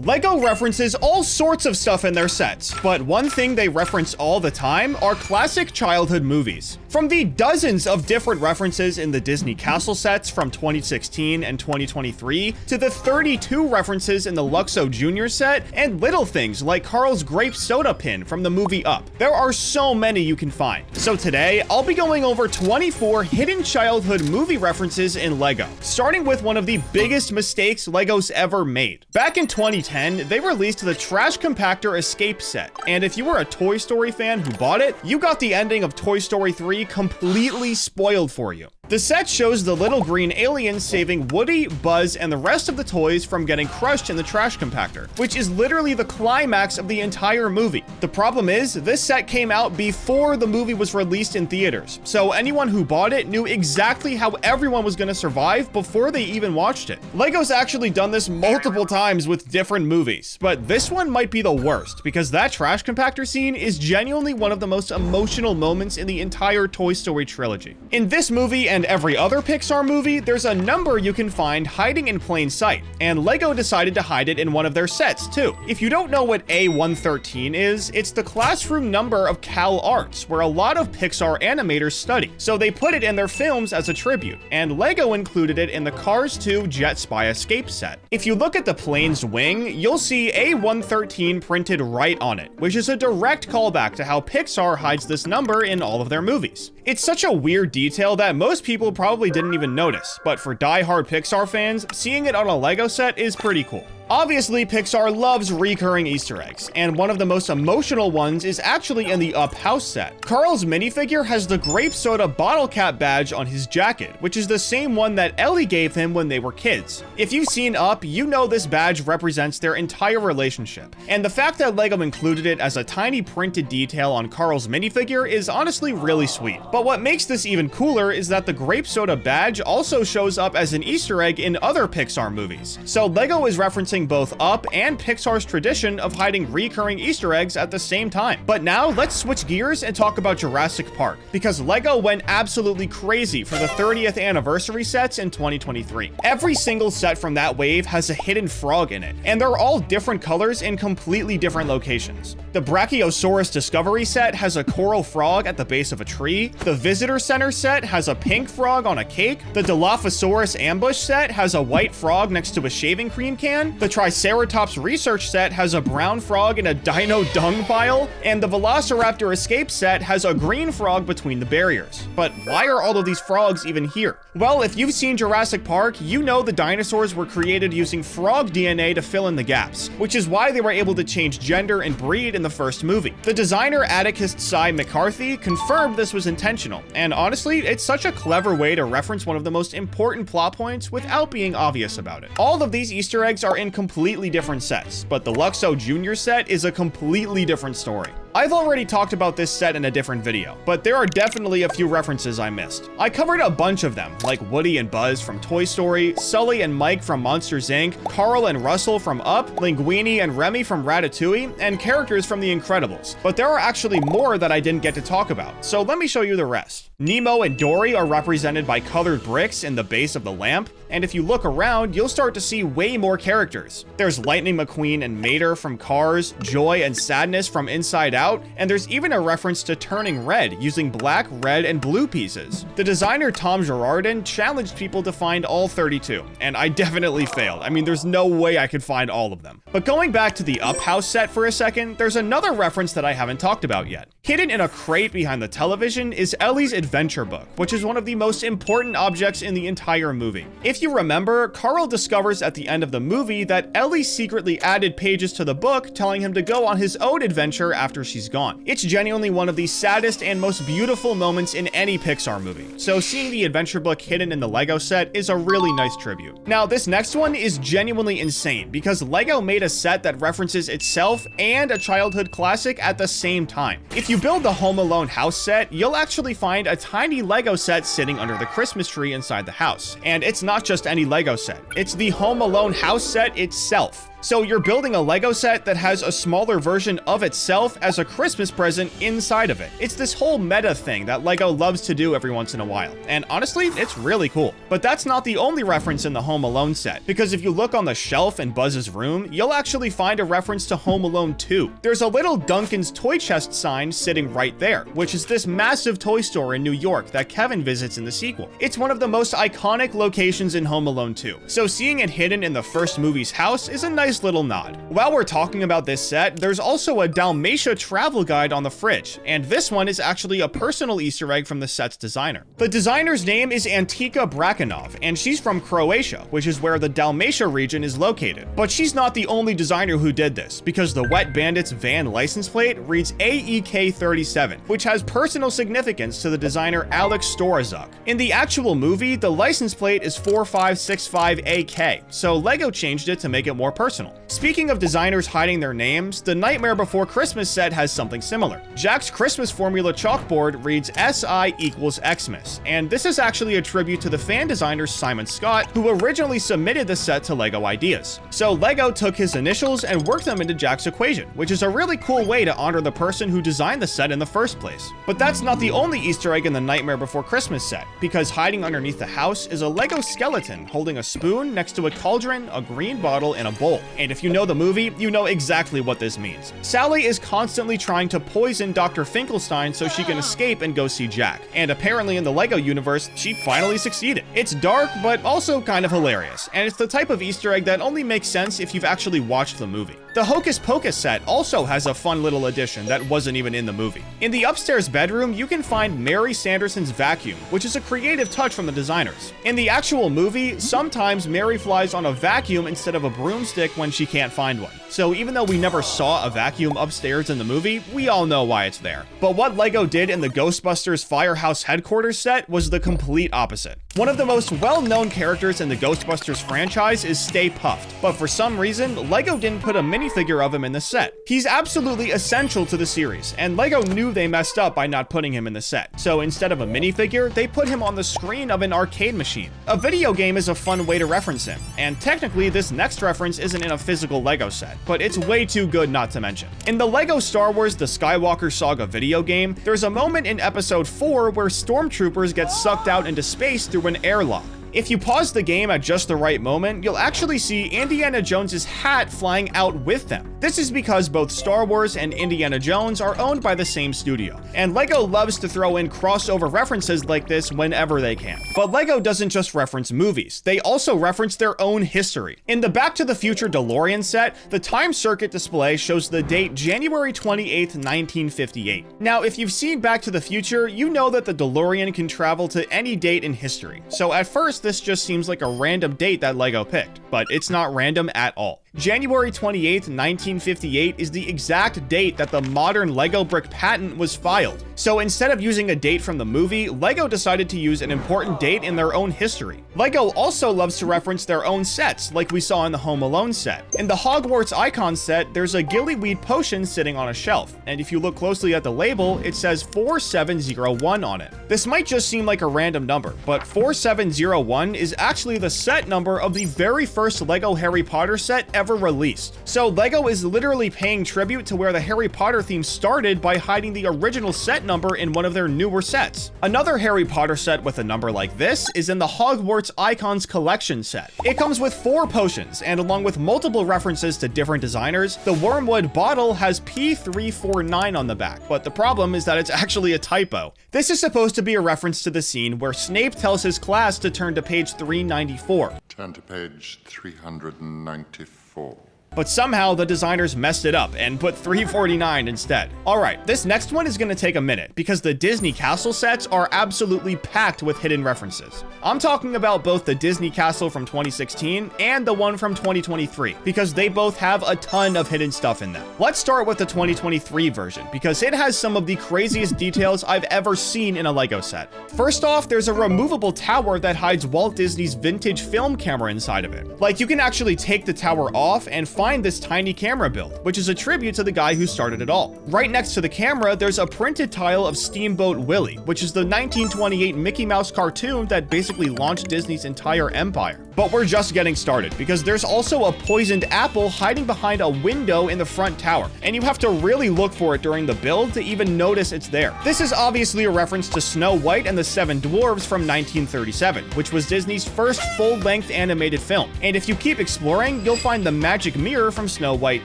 LEGO references all sorts of stuff in their sets, but one thing they reference all the time are classic childhood movies. From the dozens of different references in the Disney Castle sets from 2016 and 2023, to the 32 references in the Luxo Jr set, and little things like Carl's grape soda pin from the movie Up. There are so many you can find. So today, I'll be going over 24 hidden childhood movie references in LEGO, starting with one of the biggest mistakes LEGO's ever made. Back in 2010, they released the Trash Compactor Escape set, and if you were a Toy Story fan who bought it, you got the ending of Toy Story 3 completely spoiled for you. The set shows the little green aliens saving Woody, Buzz, and the rest of the toys from getting crushed in the trash compactor, which is literally the climax of the entire movie. The problem is, this set came out before the movie was released in theaters, so anyone who bought it knew exactly how everyone was going to survive before they even watched it. LEGO's actually done this multiple times with different movies, but this one might be the worst, because that trash compactor scene is genuinely one of the most emotional moments in the entire Toy Story trilogy. In this movie and every other Pixar movie, there's a number you can find hiding in plain sight, and LEGO decided to hide it in one of their sets too. If you don't know what A113 is, it's the classroom number of Cal Arts, where a lot of Pixar animators study, so they put it in their films as a tribute, and LEGO included it in the Cars 2 Jet Spy Escape set. If you look at the plane's wing, you'll see A113 printed right on it, which is a direct callback to how Pixar hides this number in all of their movies. It's such a weird detail that most people probably didn't even notice, but for die-hard Pixar fans, seeing it on a LEGO set is pretty cool. Obviously, Pixar loves recurring Easter eggs, and one of the most emotional ones is actually in the Up house set. Carl's minifigure has the grape soda bottle cap badge on his jacket, which is the same one that Ellie gave him when they were kids. If you've seen Up, you know this badge represents their entire relationship, and the fact that LEGO included it as a tiny printed detail on Carl's minifigure is honestly really sweet. But what makes this even cooler is that the grape soda badge also shows up as an Easter egg in other Pixar movies. So LEGO is referencing both Up and Pixar's tradition of hiding recurring Easter eggs at the same time. But now let's switch gears and talk about Jurassic Park, because LEGO went absolutely crazy for the 30th anniversary sets in 2023. Every single set from that wave has a hidden frog in it, and they're all different colors in completely different locations. The Brachiosaurus Discovery set has a coral frog at the base of a tree. The Visitor Center set has a pink frog on a cake. The Dilophosaurus Ambush set has a white frog next to a shaving cream can. The Triceratops Research set has a brown frog in a dino dung pile. And the Velociraptor Escape set has a green frog between the barriers. But why are all of these frogs even here? Well, if you've seen Jurassic Park, you know the dinosaurs were created using frog DNA to fill in the gaps, which is why they were able to change gender and breed in the first movie. The designer Atticus Cy McCarthy confirmed this was intentional, and honestly, it's such a clever way to reference one of the most important plot points without being obvious about it. All of these Easter eggs are in completely different sets, but the Luxo Jr set is a completely different story. I've already talked about this set in a different video, but there are definitely a few references I missed. I covered a bunch of them, like Woody and Buzz from Toy Story, Sully and Mike from Monsters Inc., Carl and Russell from Up, Linguini and Remy from Ratatouille, and characters from The Incredibles. But there are actually more that I didn't get to talk about, so let me show you the rest. Nemo and Dory are represented by colored bricks in the base of the lamp, and if you look around, you'll start to see way more characters. There's Lightning McQueen and Mater from Cars, Joy and Sadness from Inside Out, and there's even a reference to turning red using black, red, and blue pieces. The designer Tom Girardin challenged people to find all 32, and I definitely failed. I mean, there's no way I could find all of them. But going back to the Up house set for a second, there's another reference that I haven't talked about yet. Hidden in a crate behind the television is Ellie's adventure book, which is one of the most important objects in the entire movie. If you remember, Carl discovers at the end of the movie that Ellie secretly added pages to the book telling him to go on his own adventure after she's gone. It's genuinely one of the saddest and most beautiful moments in any Pixar movie, so seeing the adventure book hidden in the LEGO set is a really nice tribute. Now, this next one is genuinely insane because LEGO made a set that references itself and a childhood classic at the same time. If you build the Home Alone house set, you'll actually find a tiny LEGO set sitting under the Christmas tree inside the house. And it's not just any LEGO set, it's the Home Alone house set itself. So you're building a Lego set that has a smaller version of itself as a Christmas present inside of it. It's this whole meta thing that Lego loves to do every once in a while, and honestly, it's really cool. But that's not the only reference in the Home Alone set, because if you look on the shelf in Buzz's room, you'll actually find a reference to Home Alone 2. There's a little Duncan's toy chest sign sitting right there, which is this massive toy store in New York that Kevin visits in the sequel. It's one of the most iconic locations in Home Alone 2, so seeing it hidden in the first movie's house is a nice little nod. While we're talking about this set, there's also a Dalmatia travel guide on the fridge, and this one is actually a personal Easter egg from the set's designer. The designer's name is Antika Brakanov, and she's from Croatia, which is where the Dalmatia region is located. But she's not the only designer who did this, because the Wet Bandits van license plate reads AEK37, which has personal significance to the designer Alex Storazuk. In the actual movie, the license plate is 4565AK, so Lego changed it to make it more personal. Speaking of designers hiding their names, the Nightmare Before Christmas set has something similar. Jack's Christmas formula chalkboard reads SI equals Xmas, and this is actually a tribute to the fan designer Simon Scott, who originally submitted the set to Lego Ideas. So Lego took his initials and worked them into Jack's equation, which is a really cool way to honor the person who designed the set in the first place. But that's not the only Easter egg in the Nightmare Before Christmas set, because hiding underneath the house is a Lego skeleton holding a spoon next to a cauldron, a green bottle, and a bowl. And if you know the movie, you know exactly what this means. Sally is constantly trying to poison Dr. Finkelstein so she can escape and go see Jack. And apparently in the Lego universe, she finally succeeded. It's dark, but also kind of hilarious, and it's the type of Easter egg that only makes sense if you've actually watched the movie. The Hocus Pocus set also has a fun little addition that wasn't even in the movie. In the upstairs bedroom, you can find Mary Sanderson's vacuum, which is a creative touch from the designers. In the actual movie, sometimes Mary flies on a vacuum instead of a broomstick when she can't find one. So even though we never saw a vacuum upstairs in the movie, we all know why it's there. But what Lego did in the Ghostbusters Firehouse Headquarters set was the complete opposite. One of the most well-known characters in the Ghostbusters franchise is Stay Puft, but for some reason, Lego didn't put a minifigure of him in the set. He's absolutely essential to the series, and Lego knew they messed up by not putting him in the set. So instead of a minifigure, they put him on the screen of an arcade machine. A video game is a fun way to reference him, and technically this next reference isn't in a physical Lego set, but it's way too good not to mention. In the Lego Star Wars The Skywalker Saga video game, there's a moment in episode 4 where stormtroopers get sucked out into space through an airlock. If you pause the game at just the right moment, you'll actually see Indiana Jones's hat flying out with them. This is because both Star Wars and Indiana Jones are owned by the same studio, and Lego loves to throw in crossover references like this whenever they can. But Lego doesn't just reference movies, they also reference their own history. In the Back to the Future DeLorean set, the time circuit display shows the date January 28th, 1958. Now, if you've seen Back to the Future, you know that the DeLorean can travel to any date in history. So at first, this just seems like a random date that Lego picked, but it's not random at all. January 28th, 1958 is the exact date that the modern Lego brick patent was filed. So instead of using a date from the movie, Lego decided to use an important date in their own history. Lego also loves to reference their own sets, like we saw in the Home Alone set. In the Hogwarts Icon set, there's a gillyweed potion sitting on a shelf, and if you look closely at the label, it says 4701 on it. This might just seem like a random number, but 4701 is actually the set number of the very first Lego Harry Potter set ever released. So Lego is literally paying tribute to where the Harry Potter theme started by hiding the original set number in one of their newer sets. Another Harry Potter set with a number like this is in the Hogwarts Icons Collection set. It comes with 4 potions, and along with multiple references to different designers, the Wormwood bottle has P349 on the back, but the problem is that it's actually a typo. This is supposed to be a reference to the scene where Snape tells his class to turn to page 394. Turn to page 394. But somehow the designers messed it up and put 349 instead. Alright, this next one is gonna take a minute because the Disney Castle sets are absolutely packed with hidden references. I'm talking about both the Disney Castle from 2016 and the one from 2023 because they both have a ton of hidden stuff in them. Let's start with the 2023 version because it has some of the craziest details I've ever seen in a Lego set. First off, there's a removable tower that hides Walt Disney's vintage film camera inside of it. Like, you can actually take the tower off and find this tiny camera build, which is a tribute to the guy who started it all. Right next to the camera, there's a printed tile of Steamboat Willie, which is the 1928 Mickey Mouse cartoon that basically launched Disney's entire empire. But we're just getting started, because there's also a poisoned apple hiding behind a window in the front tower, and you have to really look for it during the build to even notice it's there. This is obviously a reference to Snow White and the Seven Dwarfs from 1937, which was Disney's first full-length animated film. And if you keep exploring, you'll find the magic mirror from Snow White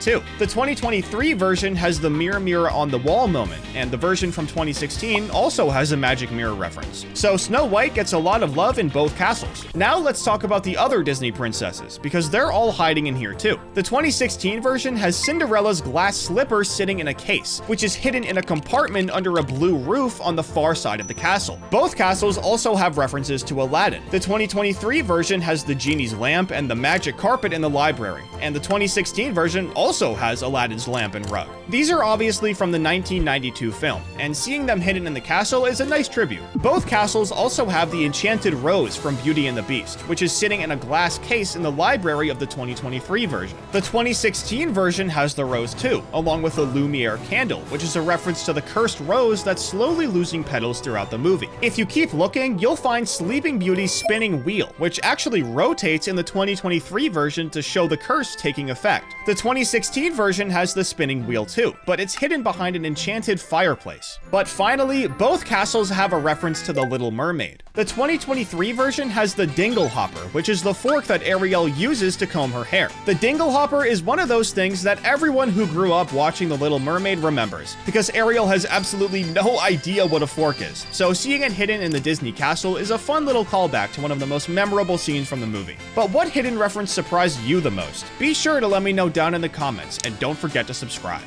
too. The 2023 version has the mirror mirror on the wall moment, and the version from 2016 also has a magic mirror reference. So Snow White gets a lot of love in both castles. Now let's talk about the other Disney princesses, because they're all hiding in here too. The 2016 version has Cinderella's glass slipper sitting in a case, which is hidden in a compartment under a blue roof on the far side of the castle. Both castles also have references to Aladdin. The 2023 version has the genie's lamp and the magic carpet in the library, and the 2016 version also has Aladdin's lamp and rug. These are obviously from the 1992 film, and seeing them hidden in the castle is a nice tribute. Both castles also have the enchanted rose from Beauty and the Beast, which is sitting in a glass case in the library of the 2023 version. The 2016 version has the rose too, along with a Lumiere candle, which is a reference to the cursed rose that's slowly losing petals throughout the movie. If you keep looking, you'll find Sleeping Beauty's spinning wheel, which actually rotates in the 2023 version to show the curse taking effect. The 2016 version has the spinning wheel too, but it's hidden behind an enchanted fireplace. But finally, both castles have a reference to the Little Mermaid. The 2023 version has the dingle hopper, which is the fork that Ariel uses to comb her hair. The dingle hopper is one of those things that everyone who grew up watching The Little Mermaid remembers, because Ariel has absolutely no idea what a fork is. So seeing it hidden in the Disney castle is a fun little callback to one of the most memorable scenes from the movie. But what hidden reference surprised you the most? Be sure to let me know down in the comments, and don't forget to subscribe.